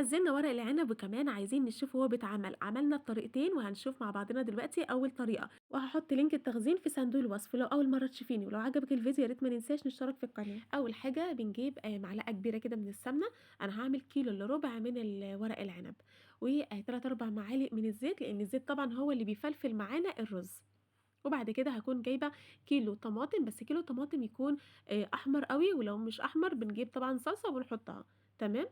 خزّنّا ورق العنب وكمان عايزين نشوفه وهو بيتعمل، عملنا بطريقتين وهنشوف مع بعضنا دلوقتي أول طريقة، وهاحط لينك التخزين في صندوق الوصف لو أول مرّة تشوفيني، ولو عجبِك الفيديو يا ريت ما ننساش نشترك في القناة. أول حاجة بنجيب معلقة كبيرة كده من السمنة، أنا هاعمل كيلو إلا ربع من ورق العنب، و3، 4 معالق من الزيت، لإن الزيت طبعًا هو اللي بيفلفل معانا الرز. وبعد كده هاكون جايبة كيلو طماطم، بس كيلو طماطم يكون أحمر أوي، ولو مش أحمر بنجيب طبعًا صلصة وبنحطها، تمام؟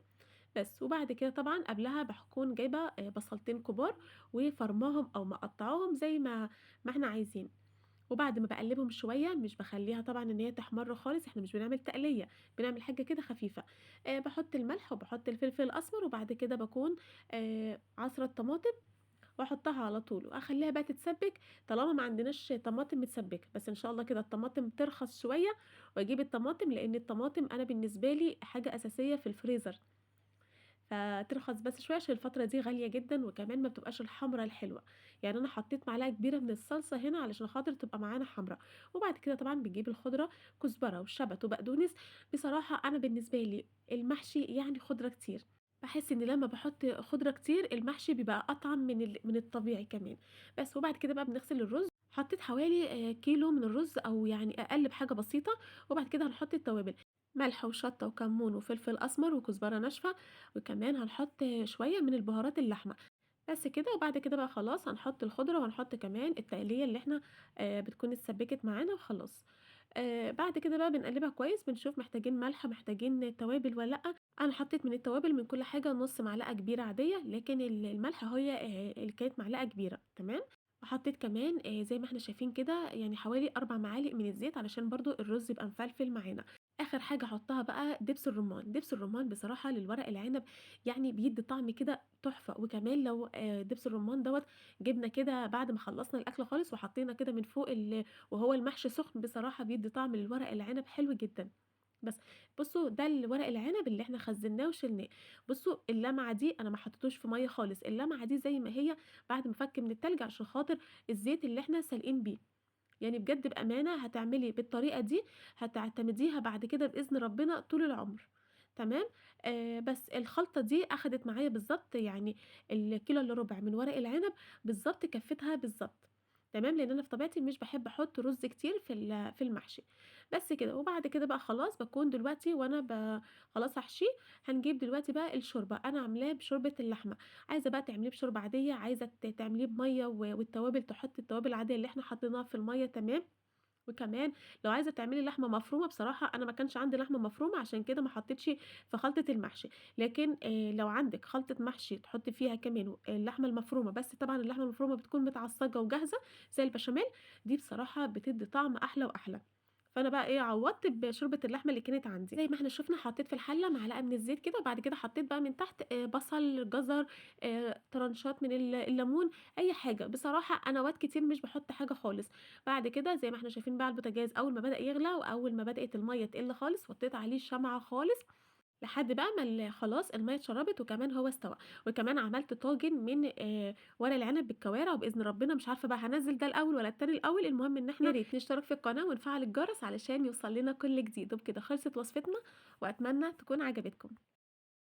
بس، وبعد كده طبعًا قبلها باكون جايبة بصلتين كبار وفارماهم أو مقطعاهم زي ما إحنا عايزين، وبعد ما باقلّبهم شوية مش باخلّيها طبعًا إن هي تحمر خالص، إحنا مش بنعمل تقلية، بنعمل حاجة كده خفيفة، باحط الملح وباحط الفلفل الأسمر، وبعد كده باكون عاصرة الطماطم واحطها على طول، واخلّيها بقى تتسبِّك طالما ما عندناش طماطم متسبِّكة، بس إن شاء الله كده الطماطم ترخص شوية وأجيب الطماطم، لإن الطماطم أنا بالنسبة لي حاجة أساسية في الفريزر. فترخص بس شوية عشان الفترة دي غالية جدًا، وكمان ما بتبقاش الحمرا الحلوة، يعني أنا حطيت معلقة كبيرة من الصلصة هنا علشان خاطر تبقى معانا حمرا، وبعد كده طبعًا بنجيب الخضرة كزبرة وشبت وبقدونس، بصراحة أنا بالنسبة لي المحشي يعني خضرة كتير، باحس إن لمّا باحط خضرة كتير المحشي بيبقى أطعم من الطبيعي كمان، بس وبعد كده بقى بنغسل الرز، حطيت حوالي كيلو من الرز أو يعني أقل بحاجة بسيطة، وبعد كده هنحط التوابل. ملح وشطة وكمون وفلفل أسمر وكزبرة ناشفة، وكمان هنحط شوية من البهارات اللحمة، بس كده وبعد كده بقى خلاص هنحط الخضرة وهنحط كمان التقلية اللي إحنا بتكون اتسبكت معانا وخلاص. بعد كده بقى بنقلبها كويس بنشوف محتاجين ملح محتاجين توابل والّا لأ، أنا حطيت من التوابل من كل حاجة نُص معلقة كبيرة عادية، لكن الملح هي اللي كانت معلقة كبيرة تمام، وحطيت كمان زي ما إحنا شايفين كده يعني حوالي 4 معالق من الزيت علشان برضه الرز يبقى مفلفل معانا. آخر حاجة أحطها بقى دبس الرمان، دبس الرمان بصراحة للورق العنب يعني بيدّي طعم كده تحفة، وكمان لو دبس الرمان دوّة جبنا كده بعد ما خلّصنا الأكل خالص وحطينا كده من فوق وهو المحشي سخن بصراحة بيدّي طعم للورق العنب حلو جدًا. بس بُصّوا ده الورق العنب اللي إحنا خزّناه وشِلناه، بُصّوا اللمعة دي أنا ما حطيتوش في مَيّة خالص، اللمعة دي زي ما هي بعد ما فَك من التلج عشان خاطر الزيت اللي إحنا سالقين بيه. يعني بجد بأمانة هتعملي بالطريقة دي، هتعتمديها بعد كده بإذن ربنا طول العمر، تمام، بس الخلطة دي أخدت معايا بالضبط يعني الكيلو إلا ربع من ورق العنب بالضبط كفّتها بالضبط، تمام، لإن أنا في طبيعتي مش باحب أحط رز كتير في المحشي، بس كده، وبعد كده بقى خلاص باكون دلوقتي وأنا خلاص هاحشيه، هنجيب دلوقتي بقى الشوربة، أنا عاملاه بشوربة اللحمة، عايزة بقى تعمليه بشوربة عادية، عايزة تعمليه بمَيّة والتوابل تحطي التوابل العادية اللي إحنا حطيناها في المَيّة تمام، وكمان لو عايزة تعملي لحمة مفرومة بصراحة أنا ما كانش عندي لحمة مفرومة عشان كده ما حطيتش في خلطة المحشي، لكن لو عندِك خلطة محشي تحطي فيها كمان اللحمة المفرومة، بس طبعًا اللحمة المفرومة بتكون متعصجة وجاهزة زي البشاميل، دي بصراحة بتدّي طعم أحلى وأحلى. فأنا بقى إيه عوّضت بشوربة اللحمة اللي كانت عندي، زي ما إحنا شُفنا حطيت في الحلة معلقة من الزيت كده، وبعد كده حطيت بقى من تحت بصل، جزر، طرنشات من الليمون، أي حاجة، بصراحة أنا أوقات كتير مش باحط حاجة خالص، بعد كده زي ما إحنا شايفين بقى على البوتاجاز أول ما بدأ يغلى، وأول ما بدأت المَيّة تقل خالص، وطّيت عليه شمعة خالص لحد بقى ما خلاص المَيّة اتشربت وكمان هو استوى، وكمان عملت طاجن من ورق العنب بالكوارع وبإذن ربنا مش عارفة بقى هانزّل ده الأول والّا التاني الأول، المهم إن إحنا يا ريت نشترك في القناة ونفعّل الجرس علشان يوصل لنا كل جديد، وبكده خلصت وصفتنا وأتمنى تكون عجبتكم.